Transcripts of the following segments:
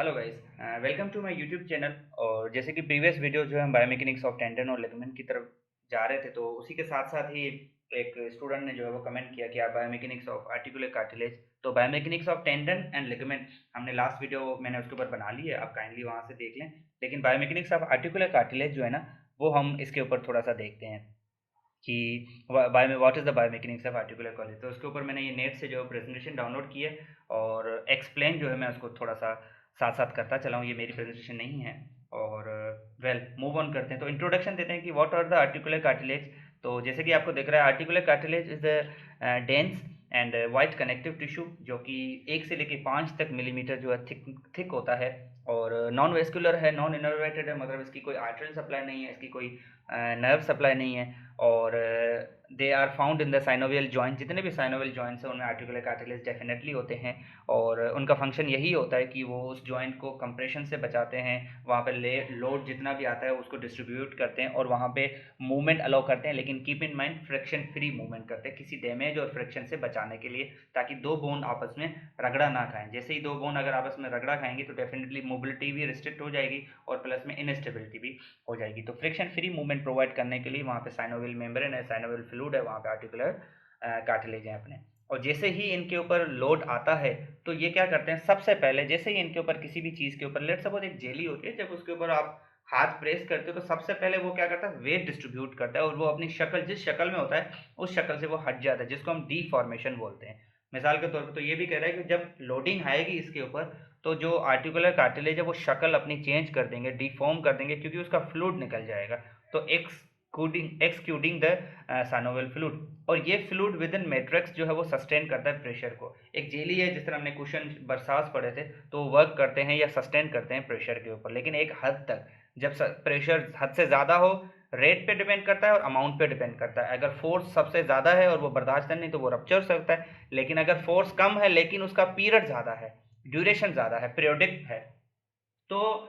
Hello guys, welcome to my YouTube channel. और जैसे कि प्रीवियस वीडियो जो है हम बायोमेकेनिक्स ऑफ टेंडन और लिगामेंट की तरफ जा रहे थे, तो उसी के साथ साथ ही एक स्टूडेंट ने जो है वो कमेंट किया कि आप बायोमेकेनिक्स ऑफ आर्टिकुलर कार्टिलेज, तो biomechanics of tendon and ligament हमने लास्ट वीडियो मैंने उसके ऊपर बना ली है, आप काइंडली वहाँ से देख लें। लेकिन बायोमेकेनिक्स ऑफ आर्टिकुलर कार्टिलेज जो है ना, वो हम इसके ऊपर थोड़ा सा देखते हैं कि what is the biomechanics of articular college. तो उसके ऊपर मैंने ये नेट से जो प्रेजेंटेशन डाउनलोड की है और एक्सप्लेन जो है मैं उसको थोड़ा सा साथ साथ करता चला हूँ। ये मेरी प्रेजेंटेशन नहीं है। और वेल मूव ऑन करते हैं, तो इंट्रोडक्शन देते हैं कि what are the articular cartilage. तो जैसे कि आपको दिख रहा है, articular cartilage is the dense and white connective tissue जो कि 1 से लेकर 5 तक मिलीमीटर जो है थिक होता है। और नॉन वेस्कुलर है, नॉन इनर्वेटेड है, मतलब इसकी कोई आर्टरियल सप्लाई नहीं है, इसकी कोई नर्व सप्लाई नहीं है। और they are found in the synovial joint, जितने भी साइनोवियल जॉइंट्स हैं उनमें आर्टिकुलर कार्टिलेज डेफिनेटली होते हैं। और उनका फंक्शन यही होता है कि वो उस जॉइंट को कंप्रेशन से बचाते हैं, वहाँ पे लोड जितना भी आता है उसको डिस्ट्रीब्यूट करते हैं और वहाँ पे मूवमेंट अलाउ करते हैं, लेकिन keep in mind friction free movement करते हैं, किसी डैमेज और फ्रिक्शन से बचाने के लिए, ताकि दो बोन आपस में रगड़ा ना खाएं। जैसे ही दो बोन अगर आपस में रगड़ा खाएंगे तो डेफिनेटली मोबिलिटी भी रिस्ट्रिक्ट हो जाएगी और प्लस में इनस्टेबिलिटी भी हो जाएगी। तो फ्रिक्शन फ्री मूवमेंट प्रोवाइड करने के लिए वहाँ पे साइनोवियल मेम्ब्रेन है, साइनोवियल फ्लूइड है, वहाँ पे आर्टिकुलर कार्टिलेज है अपने। और जैसे ही इनके ऊपर लोड आता है तो ये क्या करते हैं, सबसे पहले जैसे ही इनके ऊपर किसी भी चीज़ के ऊपर, लेट सपोज एक जेली होती है, जब उसके ऊपर आप हाथ प्रेस करते हो तो सबसे पहले वो क्या करता है, वेट डिस्ट्रीब्यूट करता है और वो अपनी शक्ल, जिस शक्ल में होता है उस शक्ल से वो हट जाता है, जिसको हम डीफॉर्मेशन बोलते हैं। मिसाल के तौर पर तो ये भी कह रहा है कि जब लोडिंग आएगी इसके ऊपर तो जो आर्टिकुलर कार्टिलेज है वो शक्ल अपनी चेंज कर देंगे, डिफॉर्म कर देंगे, क्योंकि उसका फ्लूइड निकल जाएगा। तो एक्सक्यूडिंग द साइनोवियल फ्लूइड। और ये फ्लूइड विद इन मैट्रिक्स जो है वो सस्टेन करता है प्रेशर को। एक जेली है, जिस तरह हमने क्वेश्चन बरसात पढ़े थे, तो वो वर्क करते हैं या सस्टेन करते हैं प्रेशर के ऊपर, लेकिन एक हद तक। जब प्रेशर हद से ज़्यादा हो, रेट पे डिपेंड करता है और अमाउंट पे डिपेंड करता है। अगर फोर्स सबसे ज़्यादा है और वो बर्दाश्त नहीं तो वो रप्चर हो सकता है, लेकिन अगर फोर्स कम है लेकिन उसका पीरियड ज़्यादा है, ड्यूरेशन ज़्यादा है, पीरियोडिक है, तो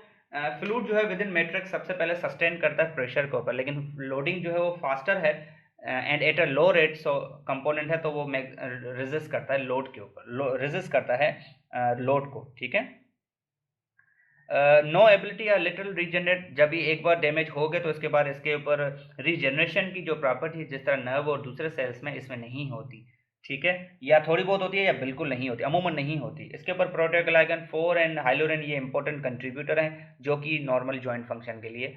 फ्लूइड जो है विद इन मैट्रिक्स सबसे पहले सस्टेन करता है प्रेशर के ऊपर, लेकिन लोडिंग जो है वो फास्टर है and at a low rate, so component है, तो वो रेजिस्ट करता है लोड के ऊपर, रेजिस्ट करता है लोड को। ठीक है। नो एबिलिटी या लिटिल रीजनरेट, जब भी एक बार डैमेज हो गए तो इसके बाद इसके ऊपर रीजनरेशन की जो प्रॉपर्टी जिस तरह नर्व और दूसरे सेल्स में, इसमें नहीं होती। ठीक है, या थोड़ी बहुत होती है या बिल्कुल नहीं होती, अमूमन नहीं होती। इसके ऊपर प्रोटेओग्लाइकन 4 एंड हाइलोरेन ये इंपॉर्टेंट कंट्रीब्यूटर हैं, जो कि नॉर्मल जॉइंट फंक्शन के लिए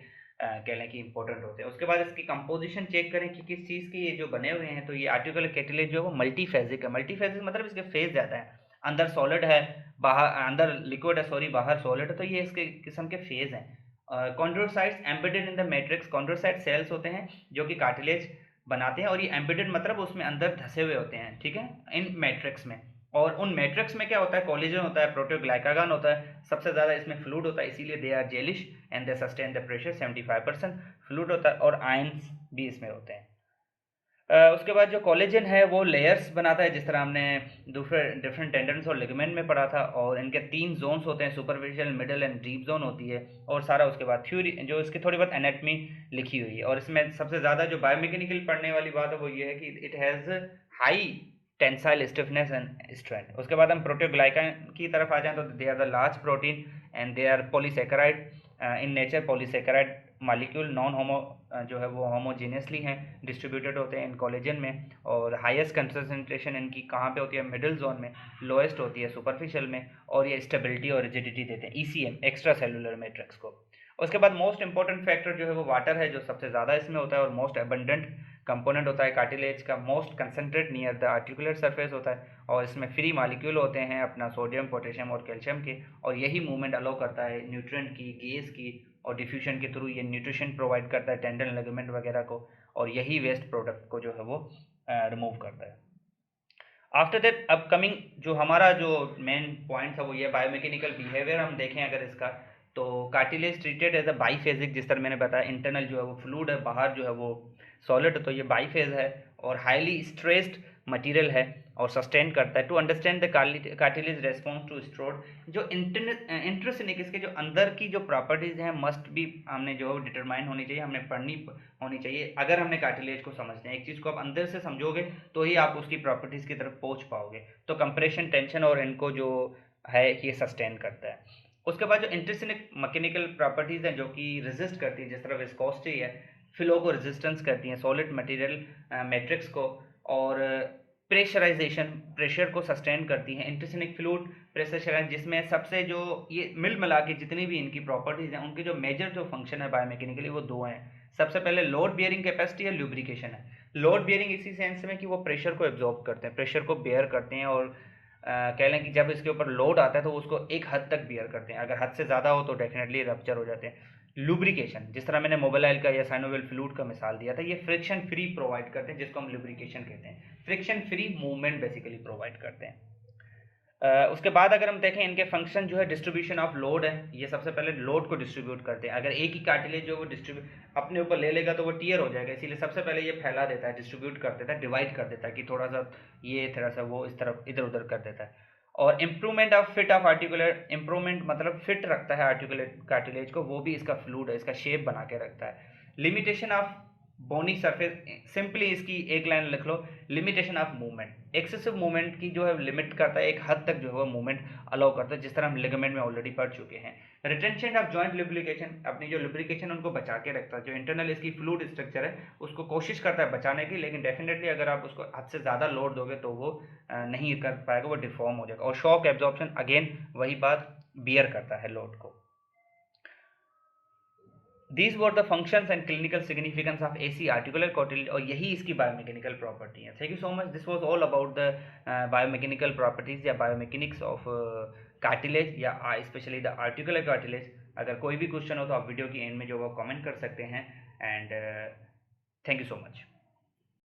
कह लें कि इंपॉर्टेंट होते हैं। उसके बाद इसकी कंपोजिशन चेक करें कि किस चीज़ की ये जो बने हुए हैं। तो ये आर्टिकुलर कैटिलेज जो है वो मल्टीफेजिक है। मल्टीफेजिक मतलब इसके फेज ज़्यादा है, अंदर सॉलिड है, बाहर अंदर लिक्विड है, सॉरी बाहर सॉलिड है, तो ये इसके किस्म के फेज हैं। Chondrocytes embedded in the matrix, chondrocyte cells होते हैं जो कि कार्टिलेज बनाते हैं, और ये एम्बेडेड मतलब उसमें अंदर धसे हुए होते हैं, ठीक है, इन मैट्रिक्स में। और उन मैट्रिक्स में क्या होता है, कोलेजन होता है, प्रोटीओग्लाइकागन होता है, सबसे ज़्यादा इसमें फ्लूइड होता है, इसीलिए they are jellish and they sustain the pressure. 75% fluid होता है और आयंस भी इसमें होते हैं। उसके बाद जो कोलेजन है वो लेयर्स बनाता है, जिस तरह हमने दूसरे डिफरेंट टेंडन्स और लिगामेंट में पढ़ा था। और इनके 3 जोन्स होते हैं, superficial, middle and deep zone होती है। और सारा उसके बाद थ्योरी जो इसकी थोड़ी बहुत एनाटमी लिखी हुई है। और इसमें सबसे ज़्यादा जो बायोमेकेनिकल पढ़ने वाली बात है वो ये है कि it has high tensile stiffness and strength. उसके बाद हम प्रोटीओग्लाइकान की तरफ आ जाएं तो they are the large protein and they are polysaccharide in nature. Polysaccharide molecule non homo जो है वो होमोजीनियसली हैं, डिस्ट्रीब्यूटेड होते हैं इन कोलेजन में। और हाईएस्ट कंसंट्रेशन इनकी कहाँ पे होती है, मिडिल जोन में, लोएस्ट होती है सुपरफिशियल में। और ये स्टेबिलिटी और रिजिडिटी देते हैं, ईसीएम, एक्स्ट्रा सेलुलर मैट्रिक्स को। उसके बाद मोस्ट इंपॉर्टेंट फैक्टर जो है वो वाटर है, जो सबसे ज़्यादा इसमें होता है और मोस्ट अबंडेंट कंपोनेंट होता है कार्टिलेज का। Most concentrate near the articular surface होता है और इसमें फ्री मॉलिक्यूल होते हैं अपना सोडियम, पोटेशियम और कैल्शियम के। और यही मूवमेंट अलाउ करता है न्यूट्रिएंट की, गैस की, और डिफ्यूजन के थ्रू ये न्यूट्रिशन प्रोवाइड करता है टेंडन, लिगामेंट वगैरह को। और यही वेस्ट प्रोडक्ट को जो है वो रिमूव करता है। आफ्टर दैट अपकमिंग जो हमारा जो मेन पॉइंट था वो ये बायोमेकेनिकल बिहेवियर हम देखें अगर इसका, तो cartilage treated as a biphasic, जिस तरह मैंने बताया, इंटरनल जो है वो फ्लूइड है, बाहर जो है वो सॉलिड, तो ये बाईफेज है और हाईली स्ट्रेस्ड मटेरियल है और सस्टेन करता है। To understand the cartilage response to strode, जो इंट्रोसिनिक, इसके जो अंदर की जो प्रॉपर्टीज़ हैं मस्ट भी हमने जो डिटरमाइन होनी चाहिए, हमने पढ़नी होनी चाहिए अगर हमने कार्टिलेज को समझना है। एक चीज़ को आप अंदर से समझोगे तो ही आप उसकी प्रॉपर्टीज़ की तरफ पहुंच पाओगे। तो कंप्रेशन, टेंशन और इनको जो है ये सस्टेन करता है। उसके बाद जो इंट्रिंसिक मैकेनिकल प्रॉपर्टीज़ हैं जो कि रेजिस्ट करती हैं, जिस तरह विस्कोसिटी है, फ्लो को रेजिस्टेंस करती हैं, सॉलिड मटेरियल मैट्रिक्स को, और प्रेशराइजेशन प्रेशर को सस्टेन करती हैं। इंट्रिंसिक फ्लूइड प्रेशराइज, जिसमें सबसे जो ये मिल मिला के जितनी भी इनकी प्रॉपर्टीज़ हैं, उनके जो मेजर जो फंक्शन है बायोमैकेनिकली वो दो हैं। सबसे पहले लोड बियरिंग कैपेसिटी या लुब्रिकेशन है। लोड बियरिंग इसी सेंस में कि वो प्रेशर को एब्जॉर्ब करते हैं, प्रेशर को बेयर करते हैं, और कह लें कि जब इसके ऊपर लोड आता है तो उसको एक हद तक बियर करते हैं। अगर हद से ज़्यादा हो तो डेफिनेटली रप्चर हो जाते हैं। लुब्रिकेशन, जिस तरह मैंने मोबाइल ऑयल का या साइनोवियल फ्लूइड का मिसाल दिया था, ये फ्रिक्शन फ्री प्रोवाइड करते हैं, जिसको हम लुब्रिकेशन कहते हैं। Friction free movement basically provide करते हैं। उसके बाद अगर हम देखें इनके फंक्शन जो है, डिस्ट्रीब्यूशन ऑफ लोड है। ये सबसे पहले लोड को डिस्ट्रीब्यूट करते हैं। अगर एक ही कार्टिलेज जो वो डिस्ट्रीब्यूट अपने ऊपर ले लेगा तो वो टीयर हो जाएगा, इसीलिए सबसे पहले ये फैला देता है, डिस्ट्रीब्यूट कर देता है, डिवाइड कर देता है कि थोड़ा सा ये, थोड़ा सा वो, इस तरफ इधर उधर कर देता है। और improvement of fit of articular, improvement मतलब फिट रखता है आर्टिकुलेट कार्टिलेज को, वो भी इसका फ्लूइड है, इसका शेप बना के रखता है। Limitation of bony surface, simply इसकी एक लाइन लिख लो, limitation of movement. Excessive movement की जो है लिमिट करता है, एक हद तक जो है वो मूवमेंट अलाउ करता है, जिस तरह हम लिगामेंट में ऑलरेडी पढ़ चुके हैं। रिटेंशन ऑफ जॉइंट लुब्रिकेशन, अपनी जो लुब्रिकेशन उनको बचा के रखता है। जो इंटरनल इसकी फ्लूइड स्ट्रक्चर है उसको कोशिश करता है बचाने की, लेकिन डेफिनेटली अगर आप उसको हद से ज़्यादा लोड दोगे तो वो नहीं कर पाएगा, वो डिफॉर्म हो जाएगा। और शॉक एब्जॉर्प्शन, अगेन वही बात, बियर करता है लोड को। These were the functions and clinical significance of AC articular cartilage, और यही इसकी बायोमैकेनिकल प्रॉपर्टी है। Thank you so much. This was all about the biomechanical properties या बायोमैकेनिक्स ऑफ कार्टिलेज या स्पेशली द आर्टिकुलर कार्टिलेज। अगर कोई भी question हो तो आप वीडियो की एंड में जो वो कमेंट कर सकते हैं। And thank you so much.